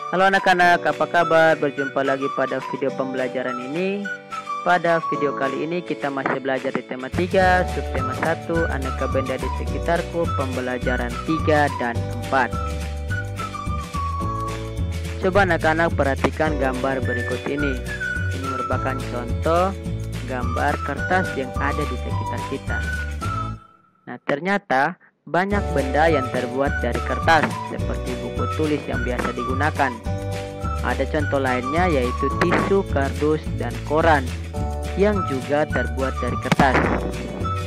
Halo anak-anak, apa kabar? Berjumpa lagi pada video pembelajaran ini. Pada video kali ini kita masih belajar di tema 3, subtema 1, aneka benda di sekitarku, pembelajaran 3 dan 4. Coba anak-anak perhatikan gambar berikut ini. Ini merupakan contoh gambar kertas yang ada di sekitar kita. Nah, ternyata banyak benda yang terbuat dari kertas, seperti buku tulis yang biasa digunakan. Ada contoh lainnya yaitu tisu, kardus, dan koran yang juga terbuat dari kertas.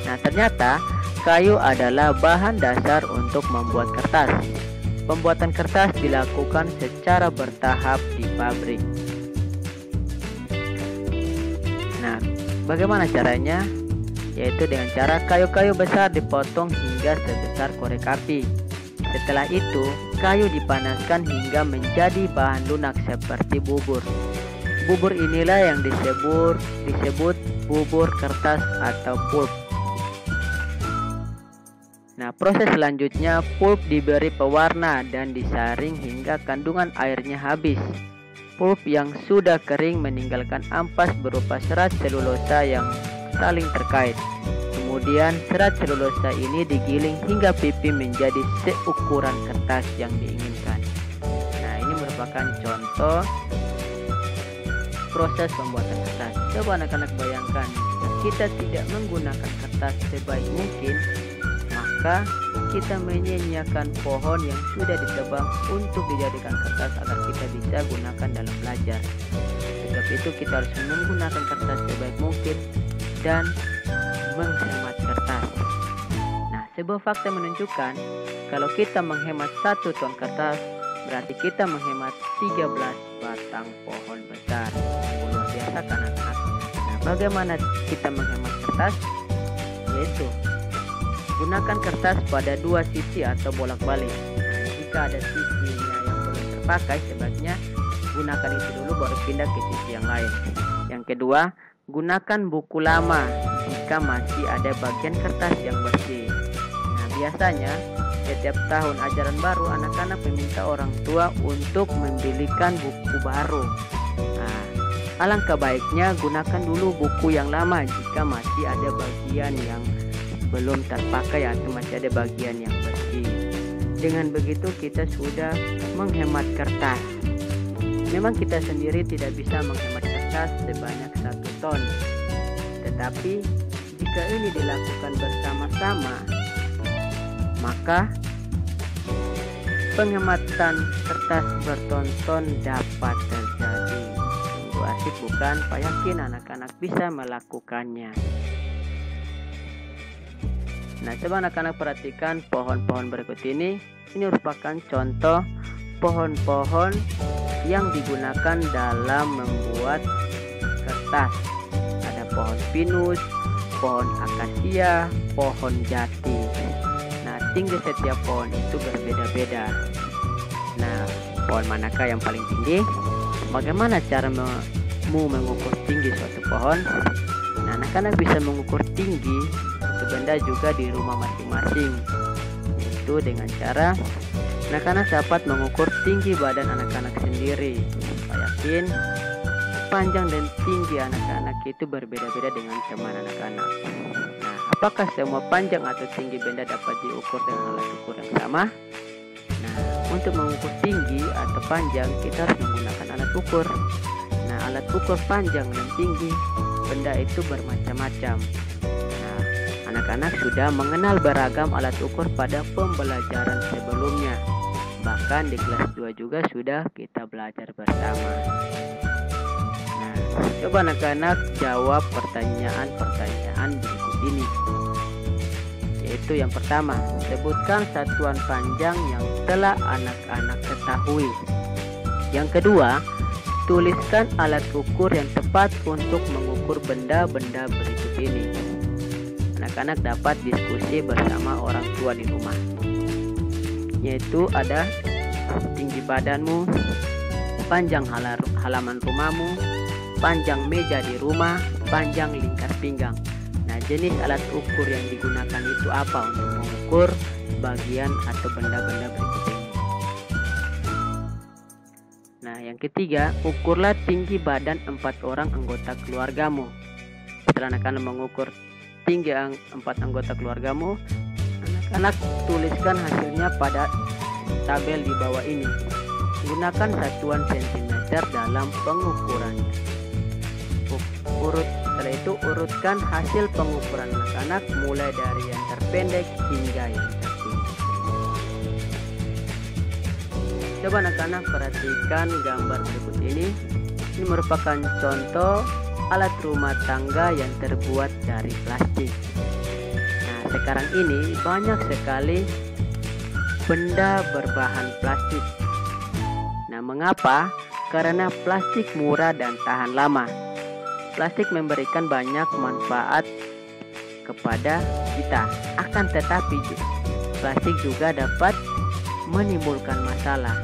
Nah, ternyata kayu adalah bahan dasar untuk membuat kertas. Pembuatan kertas dilakukan secara bertahap di pabrik. Nah, bagaimana caranya? Yaitu dengan cara kayu-kayu besar dipotong hingga sebesar korek api. Setelah itu, kayu dipanaskan hingga menjadi bahan lunak seperti bubur. Bubur inilah yang disebut bubur kertas atau pulp. Nah, proses selanjutnya pulp diberi pewarna dan disaring hingga kandungan airnya habis. Pulp yang sudah kering meninggalkan ampas berupa serat selulosa yang saling terkait. Kemudian serat selulosa ini digiling hingga pipi menjadi seukuran kertas yang diinginkan. Nah, ini merupakan contoh proses pembuatan kertas. Coba anak-anak bayangkan, jika kita tidak menggunakan kertas sebaik mungkin, maka kita menyanyiakan pohon yang sudah ditebang untuk dijadikan kertas agar kita bisa gunakan dalam belajar. Sebab itu kita harus menggunakan kertas sebaik mungkin dan menghemat kertas. Nah, sebuah fakta menunjukkan kalau kita menghemat 1 ton kertas, berarti kita menghemat 13 batang pohon besar. Luar biasa kan anak-anak? Nah, bagaimana kita menghemat kertas? Yaitu gunakan kertas pada 2 sisi atau bolak-balik. Nah, jika ada sisinya yang belum terpakai, sebaiknya gunakan itu dulu baru pindah ke sisi yang lain. Yang kedua, gunakan buku lama jika masih ada bagian kertas yang bersih. Nah, biasanya setiap tahun ajaran baru anak-anak meminta orang tua untuk membelikan buku baru. Nah, alangkah baiknya gunakan dulu buku yang lama jika masih ada bagian yang belum terpakai atau masih ada bagian yang bersih. Dengan begitu kita sudah menghemat kertas. Memang kita sendiri tidak bisa menghemat kertas sebanyak 1 ton. Tetapi jika ini dilakukan bersama-sama, maka penghematan kertas bertonton dapat terjadi. Sungguh asik bukan? Pak yakin anak-anak bisa melakukannya. Nah, coba anak-anak perhatikan pohon-pohon berikut ini. Ini merupakan contoh pohon-pohon yang digunakan dalam membuat kertas. Ada pohon pinus, pohon akasia, pohon jati. Nah, tinggi setiap pohon itu berbeda-beda. Nah, pohon manakah yang paling tinggi? Bagaimana cara mengukur tinggi suatu pohon? Nah, anak-anak bisa mengukur tinggi suatu benda juga di rumah masing-masing. Itu dengan cara anak-anak dapat mengukur tinggi badan anak-anak sendiri. Saya yakin panjang dan tinggi anak-anak itu berbeda-beda dengan teman anak-anak. Nah, apakah semua panjang atau tinggi benda dapat diukur dengan alat ukur yang sama? Nah, untuk mengukur tinggi atau panjang kita harus menggunakan alat ukur. Nah, alat ukur panjang dan tinggi benda itu bermacam-macam. Nah, anak-anak sudah mengenal beragam alat ukur pada pembelajaran sebelumnya. Bahkan di kelas 2 juga sudah kita belajar bersama. Nah, coba anak-anak jawab pertanyaan berikut ini. Yaitu yang pertama, sebutkan satuan panjang yang telah anak-anak ketahui. Yang kedua, tuliskan alat ukur yang tepat untuk mengukur benda-benda berikut ini. Anak-anak dapat diskusi bersama orang tua di rumah. Yaitu ada tinggi badanmu, panjang halaman rumahmu, panjang meja di rumah, panjang lingkar pinggang. Nah, jenis alat ukur yang digunakan itu apa untuk mengukur bagian atau benda-benda berikut ini? Nah, yang ketiga, ukurlah tinggi badan 4 orang anggota keluargamu. Setelah anak-anak mengukur tinggi 4 anggota keluargamu, anak-anak tuliskan hasilnya pada tabel di bawah ini. Gunakan satuan sentimeter dalam pengukurannya. Setelah itu urutkan hasil pengukuran anak-anak mulai dari yang terpendek hingga yang tertinggi. Coba anak-anak perhatikan gambar berikut ini. Ini merupakan contoh alat rumah tangga yang terbuat dari plastik. Nah, sekarang ini banyak sekali benda berbahan plastik. Nah, mengapa? Karena plastik murah dan tahan lama. Plastik memberikan banyak manfaat kepada kita. Akan tetapi plastik juga dapat menimbulkan masalah.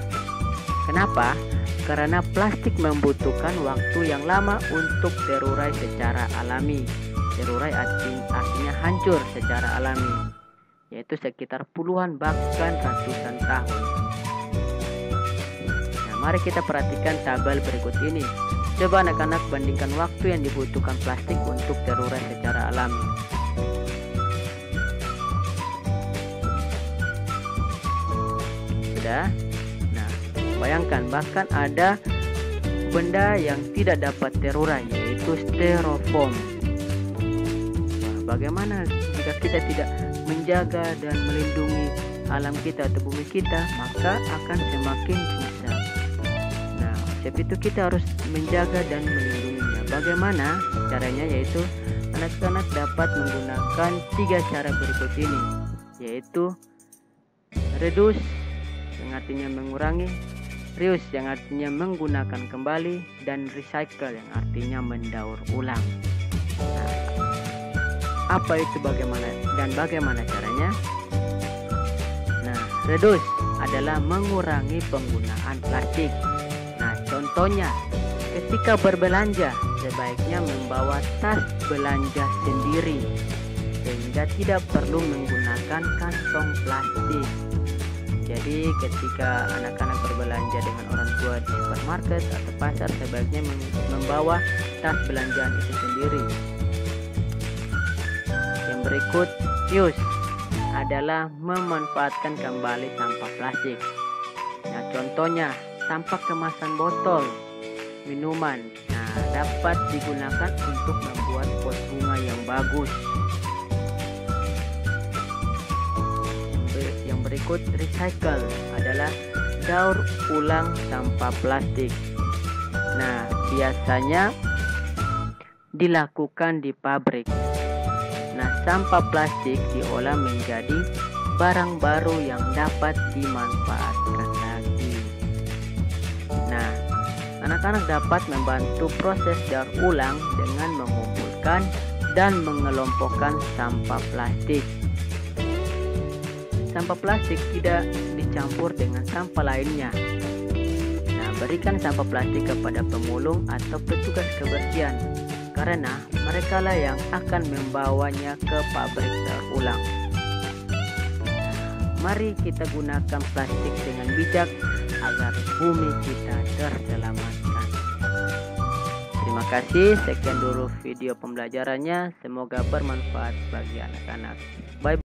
Kenapa? Karena plastik membutuhkan waktu yang lama untuk terurai secara alami. Terurai artinya hancur secara alami, yaitu sekitar puluhan bahkan ratusan tahun. Nah, mari kita perhatikan tabel berikut ini. Coba anak-anak bandingkan waktu yang dibutuhkan plastik untuk terurai secara alami. Sudah? Nah, bayangkan bahkan ada benda yang tidak dapat terurai, yaitu styrofoam. Nah, bagaimana jika kita tidak menjaga dan melindungi alam kita atau bumi kita, maka akan semakin susah. Sebab itu kita harus menjaga dan melindunginya. Bagaimana caranya? Yaitu anak-anak dapat menggunakan 3 cara berikut ini, yaitu reduce yang artinya mengurangi, reuse yang artinya menggunakan kembali, dan recycle yang artinya mendaur ulang. Nah, apa itu bagaimana caranya? Nah, reduce adalah mengurangi penggunaan plastik. Contohnya, ketika berbelanja, sebaiknya membawa tas belanja sendiri, sehingga tidak perlu menggunakan kantong plastik. Jadi, ketika anak-anak berbelanja dengan orang tua di supermarket atau pasar, sebaiknya membawa tas belanjaan itu sendiri. Yang berikut, use adalah memanfaatkan kembali sampah plastik. Nah, contohnya, sampah kemasan botol minuman, nah, dapat digunakan untuk membuat pot bunga yang bagus. Yang berikut, recycle adalah daur ulang sampah plastik. Nah, biasanya dilakukan di pabrik. Nah, sampah plastik diolah menjadi barang baru yang dapat dimanfaatkan lagi. Nah, anak-anak dapat membantu proses daur ulang dengan mengumpulkan dan mengelompokkan sampah plastik. Sampah plastik tidak dicampur dengan sampah lainnya. Nah, berikan sampah plastik kepada pemulung atau petugas kebersihan, karena merekalah yang akan membawanya ke pabrik daur ulang. Mari kita gunakan plastik dengan bijak agar bumi kita terselamatkan. Terima kasih, sekian dulu video pembelajarannya. Semoga bermanfaat bagi anak-anak. Bye.